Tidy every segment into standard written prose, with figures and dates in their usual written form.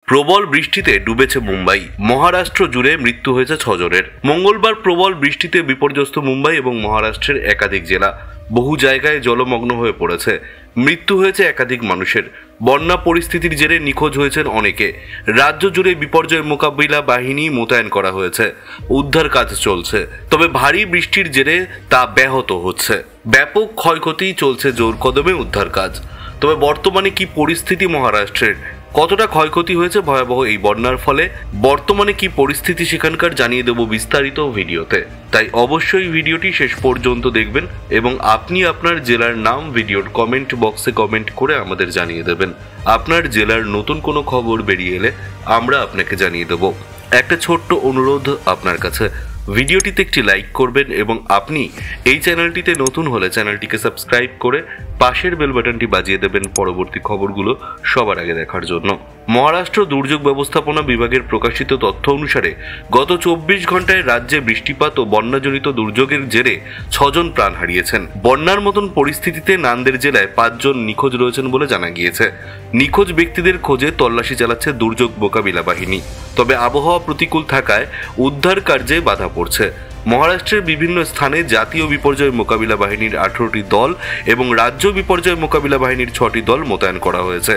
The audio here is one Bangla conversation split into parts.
প্রবল বৃষ্টিতে ডুবেছে মুম্বাই। মহারাষ্ট্র জুড়ে মৃত্যু হয়েছে 6 জনের। মঙ্গলবার প্রবল বৃষ্টিতে বিপর্যস্ত মুম্বাই এবং মহারাষ্ট্রের একাধিক জেলা। বহু জায়গায় জলমগ্ন হয়ে পড়েছে। মৃত্যু হয়েছে একাধিক মানুষের। বন্যা পরিস্থিতির জেরে নিখোঁজ হয়েছেন অনেকে। রাজ্য জুড়ে বিপর্যয় মোকাবিলা বাহিনী মোতায়েন করা হয়েছে। উদ্ধার কাজ চলছে, তবে ভারী বৃষ্টির জেরে তা ব্যাহত হচ্ছে। ব্যাপক ক্ষয়ক্ষতি চলছে জোর কদমে উদ্ধার কাজ। তবে বর্তমানে কি পরিস্থিতি মহারাষ্ট্রের, কতটা ক্ষয়ক্ষতি হয়েছে ভয়াবহ এই বন্যার ফলে, বর্তমানে কি পরিস্থিতি সেখানকার জানিয়ে দেব বিস্তারিত ভিডিওতে। তাই অবশ্যই ভিডিওটি শেষ পর্যন্ত দেখবেন এবং আপনি আপনার জেলার নাম ভিডিওর কমেন্ট বক্সে কমেন্ট করে আমাদের জানিয়ে দেবেন। আপনার জেলার নতুন কোনো খবর বেরিয়ে এলে আমরা আপনাকে জানিয়ে দেব। একটা ছোট্ট অনুরোধ আপনার কাছে, ভিডিওটিতে একটি লাইক করবেন এবং আপনি এই চ্যানেলটিতে নতুন হলে চ্যানেলটিকে সাবস্ক্রাইব করে পাশের বেল বাটনটি বাজিয়ে দেবেন পরবর্তী খবরগুলো সবার আগে দেখার জন্য। মহারাষ্ট্র দুর্যোগ ব্যবস্থাপনা বিভাগের প্রকাশিত তথ্য অনুসারে গত 24 ঘন্টায় রাজ্যে বৃষ্টিপাত ও বন্যাজনিত দুর্যোগের জেরে 6 জন প্রাণ হারিয়েছেন। বন্যার মতন পরিস্থিতিতে নান্দের জেলায় 5 জন নিখোঁজ রয়েছেন বলে জানা গিয়েছে। নিখোঁজ ব্যক্তিদের খোঁজে তল্লাশি চালাচ্ছে দুর্যোগ মোকাবিলা বাহিনী। তবে আবহাওয়া প্রতিকূল থাকায় উদ্ধার কার্যে বাধা পড়ছে। মহারাষ্ট্রের বিভিন্ন স্থানে জাতীয় বিপর্যয় মোকাবিলা বাহিনীর 18টি দল এবং রাজ্য বিপর্যয় মোকাবিলা বাহিনীর 6টি দল মোতায়েন করা হয়েছে।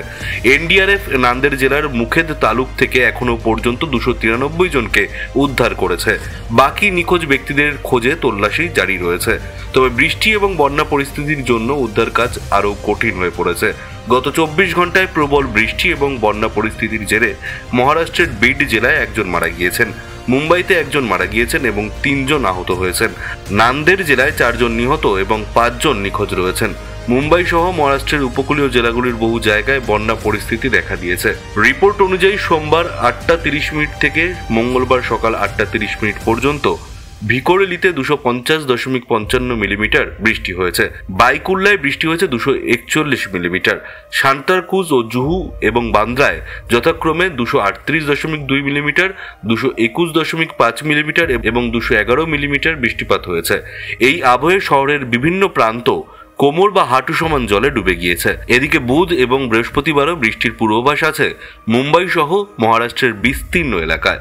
এনডিআরএফ নান্দের জেলার মুখেদ তালুক থেকে এখনো পর্যন্ত 293 জনকে উদ্ধার করেছে। বাকি নিখোঁজ ব্যক্তিদের খোঁজে তল্লাশি জারি রয়েছে। তবে বৃষ্টি এবং বন্যা পরিস্থিতির জন্য উদ্ধার কাজ আরও কঠিন হয়ে পড়েছে। গত 24 ঘন্টায় প্রবল বৃষ্টি এবং বন্যা পরিস্থিতির জেরে মহারাষ্ট্রের বিড জেলায় 1 জন মারা গিয়েছেন, মুম্বাইতে 1 জন মারা গিয়েছেন এবং 3 জন আহত হয়েছেন। নান্দের জেলায় 4 জন নিহত এবং 5 জন নিখোঁজ রয়েছেন। মুম্বাই সহ মহারাষ্ট্রের উপকূলীয় জেলাগুলির বহু জায়গায় বন্যা পরিস্থিতি দেখা দিয়েছে। রিপোর্ট অনুযায়ী সোমবার 8:30 থেকে মঙ্গলবার সকাল 8:30 পর্যন্ত ভিকোরেলিতে 250.55 মিলিমিটার বৃষ্টি হয়েছে। বাইকুল্লায় বৃষ্টি হয়েছে 241 মিলিমিটার। সান্তারকুজ ও জুহু এবং বান্দ্রায় যথাক্রমে 238.2 মিলিমিটার, 221.5 মিলিমিটার এবং 211 মিলিমিটার বৃষ্টিপাত হয়েছে। এই আবহে শহরের বিভিন্ন প্রান্ত কোমর বা হাঁটু সমান জলে ডুবে গিয়েছে। এদিকে বুধ এবং বৃহস্পতিবারও বৃষ্টির পূর্বাভাস আছে মুম্বাই সহ মহারাষ্ট্রের বিস্তীর্ণ এলাকায়।